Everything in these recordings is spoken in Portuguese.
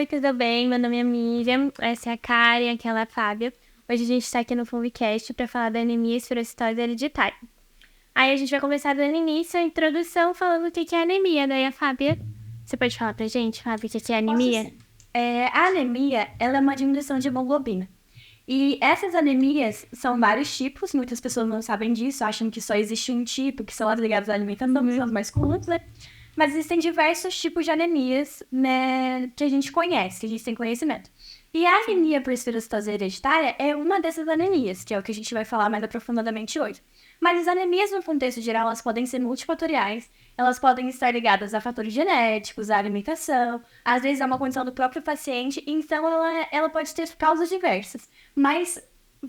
Oi, tudo bem? Meu nome é Miriam, essa é a Karen, aquela é a Fábia. Hoje a gente tá aqui no Fulvicast para falar da anemia esferocitose hereditária. Aí a gente vai começar dando início à introdução falando o que é anemia. Daí a Fábia, você pode falar pra gente, Fábia, o que é anemia? A anemia, ela é uma diminuição de hemoglobina. E essas anemias são vários tipos, muitas pessoas não sabem disso, acham que só existe um tipo, que são as ligadas à alimentação, que são as mais comuns, né? Mas existem diversos tipos de anemias, né, que a gente conhece, que a gente tem conhecimento. E a anemia por esferocitose hereditária é uma dessas anemias, que é o que a gente vai falar mais aprofundadamente hoje. Mas as anemias, no contexto geral, elas podem ser multifatoriais, elas podem estar ligadas a fatores genéticos, à alimentação, às vezes é uma condição do próprio paciente, então ela pode ter causas diversas. Mas,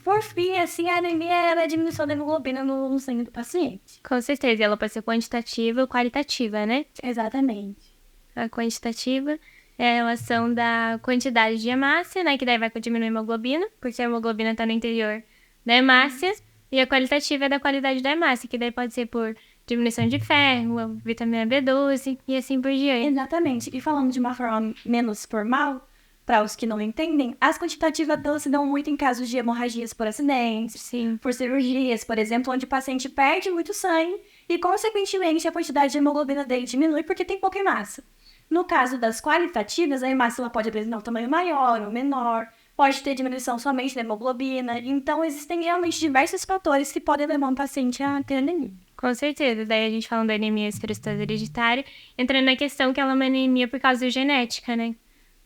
por fim, assim, a anemia é a diminuição da hemoglobina no sangue do paciente. Com certeza, ela pode ser quantitativa ou qualitativa, né? Exatamente. A quantitativa é a relação da quantidade de hemácia, né? Que daí vai diminuir a hemoglobina, porque a hemoglobina tá no interior da hemácia. E a qualitativa é da qualidade da hemácia, que daí pode ser por diminuição de ferro, vitamina B12 e assim por diante. Exatamente. E falando de uma forma menos formal, para os que não entendem, as quantitativas delas se dão muito em casos de hemorragias por acidentes, Sim. por cirurgias, por exemplo, onde o paciente perde muito sangue e, consequentemente, a quantidade de hemoglobina dele diminui porque tem pouca hemácia. No caso das qualitativas, a hemácia ela pode apresentar um tamanho maior ou menor, pode ter diminuição somente da hemoglobina, então existem realmente diversos fatores que podem levar um paciente a ter anemia. Com certeza. Daí a gente falando da anemia esferocitose hereditária, entrando na questão que ela é uma anemia por causa genética, né?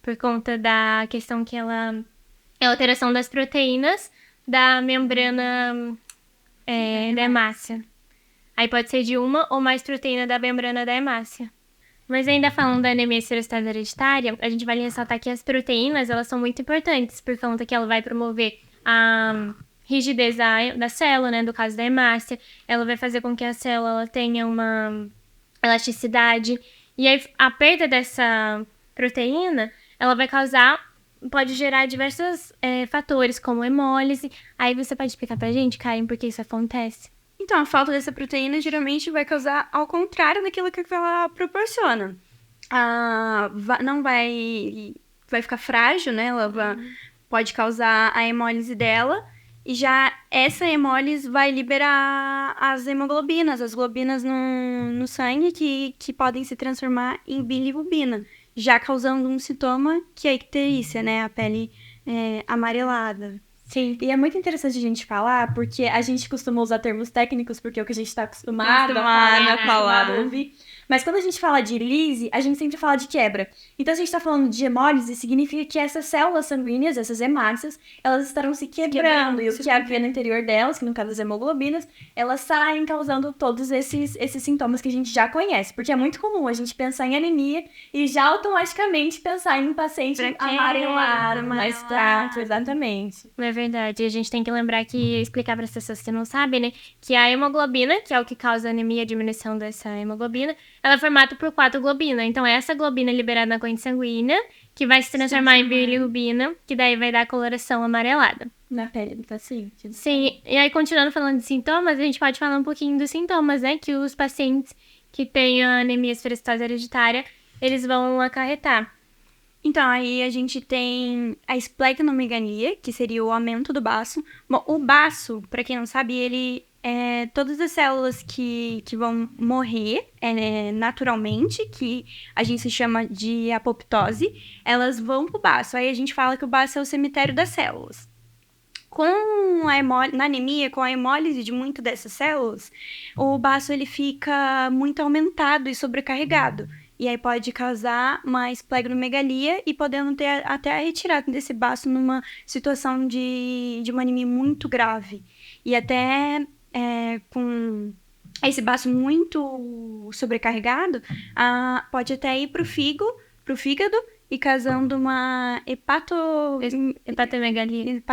Por conta da questão que ela é a alteração das proteínas da membrana da hemácia. Aí pode ser de uma ou mais proteína da membrana da hemácia. Mas ainda falando da anemia esferocitose hereditária, a gente vai ressaltar que as proteínas, elas são muito importantes, por conta que ela vai promover a rigidez da célula, né, do caso da hemácia. Ela vai fazer com que a célula ela tenha uma elasticidade. E aí, a perda dessa proteína, ela vai pode gerar diversos fatores, como hemólise. Aí você pode explicar pra gente, Karen, por que isso acontece? Então, a falta dessa proteína geralmente vai causar ao contrário daquilo que ela proporciona. Não vai ficar frágil, né? Pode causar a hemólise dela. E já essa hemólise vai liberar as hemoglobinas, as globinas no sangue que podem se transformar em bilirrubina, já causando um sintoma que é a icterícia, né? A pele amarelada. Sim, e é muito interessante a gente falar, porque a gente costuma usar termos técnicos, porque é o que a gente está acostumado a falar, ouvir. Mas quando a gente fala de lise, a gente sempre fala de quebra. Então, se a gente está falando de hemólise, significa que essas células sanguíneas, essas hemácias, elas estarão se quebrando. E o que havia no interior delas, que no caso das hemoglobinas, elas saem causando todos esses sintomas que a gente já conhece. Porque é muito comum a gente pensar em anemia e já automaticamente pensar em um paciente amarelado, mais fraco, exatamente. É verdade. E a gente tem que lembrar explicar para as pessoas que não sabem, né? Que a hemoglobina, que é o que causa anemia, a diminuição dessa hemoglobina, ela é formada por 4 globinas. Então, é essa globina liberada na corrente sanguínea, que vai se transformar em bilirrubina, que daí vai dar a coloração amarelada. Na pele do paciente. Sim, e aí continuando falando de sintomas, a gente pode falar um pouquinho dos sintomas, né? Que os pacientes que têm a anemia esferocitose hereditária, eles vão acarretar. Então, aí a gente tem a esplenomegalia, que seria o aumento do baço. Bom, o baço, para quem não sabe, ele é todas as células que vão morrer naturalmente, que a gente se chama de apoptose, elas vão pro baço. Aí a gente fala que o baço é o cemitério das células. Na anemia, com a hemólise de muito dessas células, o baço ele fica muito aumentado e sobrecarregado. E aí pode causar uma esplenomegalia e podendo ter até a retirada desse baço numa situação de uma anemia muito grave. E até com esse baço muito sobrecarregado, pode até ir pro fígado e causando uma Hepatomegalia,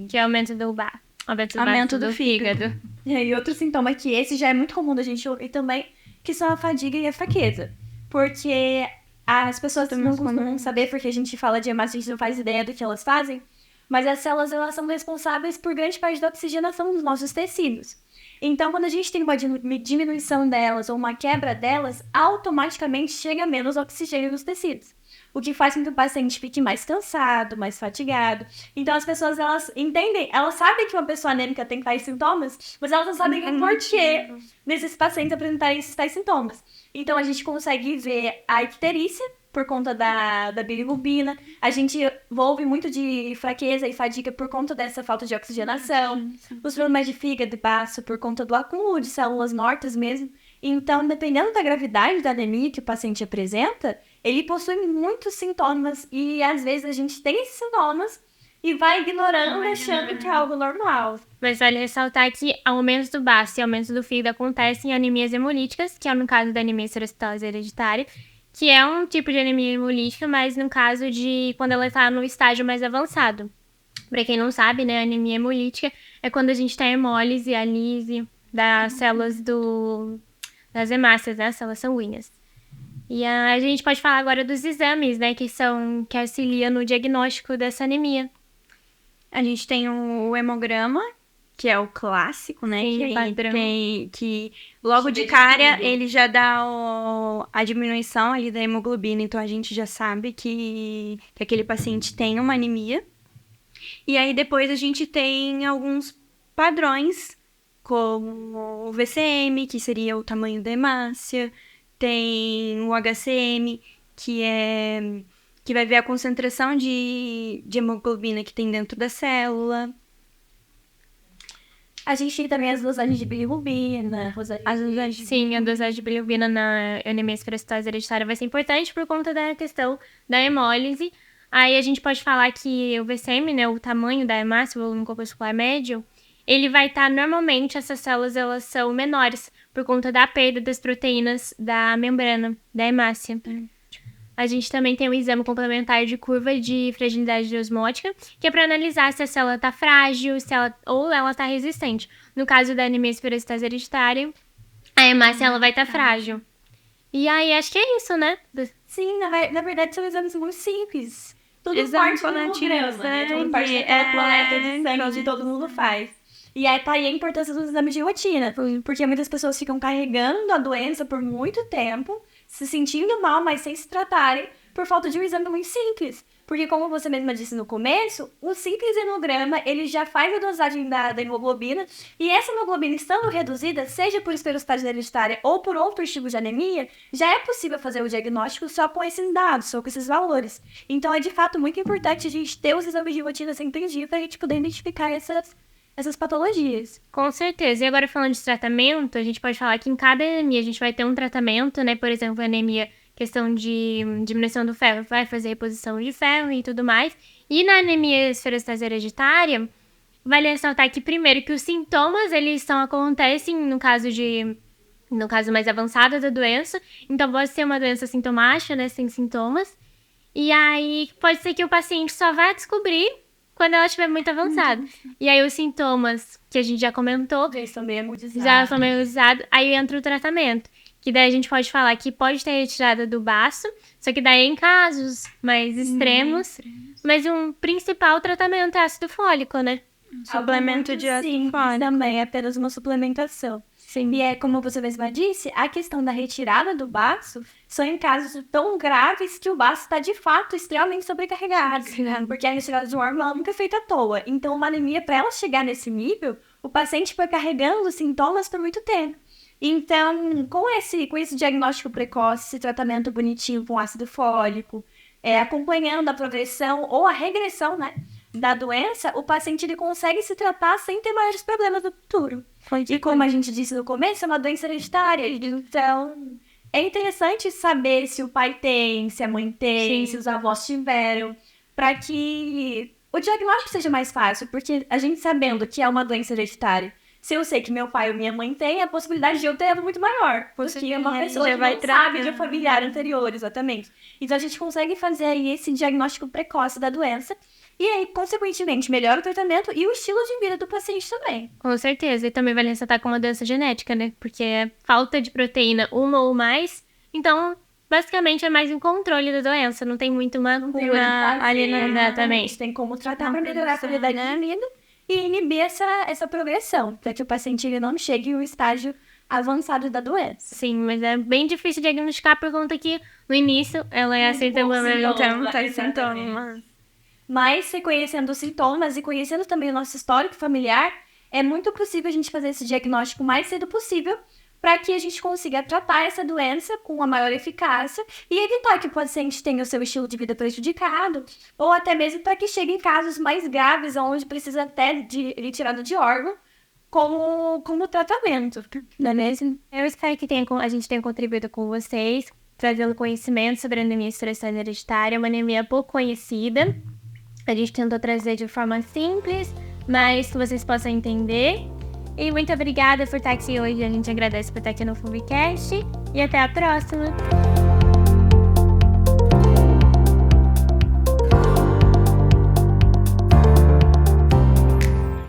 que é aumento do baço. Aumento do fígado. E outro sintoma que esse já é muito comum da gente ouvir também, que são a fadiga e a fraqueza. Porque as pessoas não costumam saber, porque a gente fala de hemácia, a gente não faz ideia do que elas fazem. mas as células elas são responsáveis por grande parte da oxigenação dos nossos tecidos. Então, quando a gente tem uma diminuição delas ou uma quebra delas, automaticamente chega menos oxigênio nos tecidos. O que faz com que o paciente fique mais cansado, mais fatigado. Então, as pessoas, elas entendem, elas sabem que uma pessoa anêmica tem tais sintomas, mas elas não sabem o porquê desses pacientes apresentarem esses tais sintomas. Então, a gente consegue ver a icterícia, por conta da bilirrubina. A gente envolve muito de fraqueza e fadiga por conta dessa falta de oxigenação. Os problemas de fígado e baço por conta do acúmulo de células mortas mesmo. Então, dependendo da gravidade da anemia que o paciente apresenta, ele possui muitos sintomas e às vezes a gente tem esses sintomas e vai ignorando, achando que é algo normal. Mas vale ressaltar que aumentos do baço e aumentos do fígado acontecem em anemias hemolíticas, que é no caso da anemia esterocitose hereditária, que é um tipo de anemia hemolítica, mas no caso de quando ela está no estágio mais avançado. Pra quem não sabe, né, a anemia hemolítica é quando a gente tem a hemólise, a lise das células das hemácias, né, as células sanguíneas. E a gente pode falar agora dos exames, né, que auxiliam no diagnóstico dessa anemia. A gente tem o hemograma, que é o clássico, né? Sim, que, padrão. que logo de cara ele já dá a diminuição ali da hemoglobina, então a gente já sabe que aquele paciente tem uma anemia. E aí depois a gente tem alguns padrões, como o VCM, que seria o tamanho da hemácia, tem o HCM, que vai ver a concentração de hemoglobina que tem dentro da célula. A gente tem também as dosagens de bilirrubina. Sim, a dosagem de bilirrubina na anemia esferocitose hereditária vai ser importante por conta da questão da hemólise. Aí a gente pode falar que o VCM, né, o tamanho da hemácia, o volume corpuscular médio, ele vai estar, normalmente, essas células, elas são menores por conta da perda das proteínas da membrana, da hemácia. A gente também tem um exame complementar de curva de fragilidade osmótica, que é para analisar se a célula está frágil, ou ela está resistente. No caso da anemia esferocitose hereditária, a hemácia ela vai estar frágil. E aí, acho que é isso, né? Sim, na verdade são exames muito simples. Tudo Exame parte do hemograma, né? Tudo parte é, daquela coleta de sangue que todo mundo faz. E aí tá aí a importância dos exames de rotina. Porque muitas pessoas ficam carregando a doença por muito tempo, se sentindo mal, mas sem se tratarem, por falta de um exame muito simples. Porque, como você mesma disse no começo, o simples hemograma, ele já faz a dosagem da hemoglobina, e essa hemoglobina estando reduzida, seja por esferocitose hereditária ou por outros tipos de anemia, já é possível fazer o diagnóstico só com esses dados, só com esses valores. Então, é de fato muito importante a gente ter os exames de rotina sempre em dia para a gente poder identificar essas patologias. Com certeza. E agora, falando de tratamento, a gente pode falar que em cada anemia a gente vai ter um tratamento, né? Por exemplo, a anemia, questão de diminuição do ferro, vai fazer reposição de ferro e tudo mais. E na anemia esferocitose hereditária, vale ressaltar que, primeiro, que os sintomas, eles acontecem no caso mais avançado da doença. Então, pode ser uma doença sintomática, né? Sem sintomas. E aí, pode ser que o paciente só vá descobrir quando ela estiver muito avançada. E aí, os sintomas que a gente já comentou Já estão bem agudizados. já estão meio agudizados. Aí entra o tratamento. Que daí a gente pode falar que pode ter retirada do baço, só que daí em casos mais extremos. Mas um principal tratamento é ácido fólico, né? Suplemento de ácido fólico. Também é apenas uma suplementação. Sim. E é como você mesma disse, a questão da retirada do baço são em casos tão graves que o baço está de fato extremamente sobrecarregado. Porque a retirada de um órgão ela nunca é feita à toa. Então, uma anemia, para ela chegar nesse nível, o paciente foi carregando os sintomas por muito tempo. Então, com esse diagnóstico precoce, esse tratamento bonitinho com ácido fólico, acompanhando a progressão ou a regressão, né, da doença, o paciente ele consegue se tratar sem ter maiores problemas no futuro. E como a gente disse no começo, é uma doença hereditária. Então, é interessante saber se o pai tem, se a mãe tem, se os avós tiveram, para que o diagnóstico seja mais fácil, porque a gente sabendo que é uma doença hereditária, se eu sei que meu pai ou minha mãe tem, a possibilidade de eu ter é muito maior. Porque uma pessoa que não sabe de um familiar anterior, exatamente. Então, a gente consegue fazer aí esse diagnóstico precoce da doença. E aí, consequentemente, melhora o tratamento e o estilo de vida do paciente também. Com certeza. E também vale ressaltar com uma doença genética, né? Porque é falta de proteína, uma ou mais. Então, basicamente é mais um controle da doença, não tem muito uma cura ali, exatamente. Tem como tratar para melhorar a qualidade da vida e inibir essa progressão, para que o paciente ele não chegue ao estágio avançado da doença. Sim, mas é bem difícil diagnosticar por conta que no início ela é Sintomas. Mas, se conhecendo os sintomas e conhecendo também o nosso histórico familiar, é muito possível a gente fazer esse diagnóstico o mais cedo possível para que a gente consiga tratar essa doença com a maior eficácia e evitar que o paciente tenha o seu estilo de vida prejudicado ou até mesmo para que chegue em casos mais graves, onde precisa até de retirada de órgão como tratamento, não é mesmo? Eu espero que a gente tenha contribuído com vocês, trazendo conhecimento sobre a anemia histerecose hereditária, uma anemia pouco conhecida. A gente tentou trazer de forma simples, mas que vocês possam entender. E muito obrigada por estar aqui hoje. A gente agradece por estar aqui no FubiCast. E até a próxima!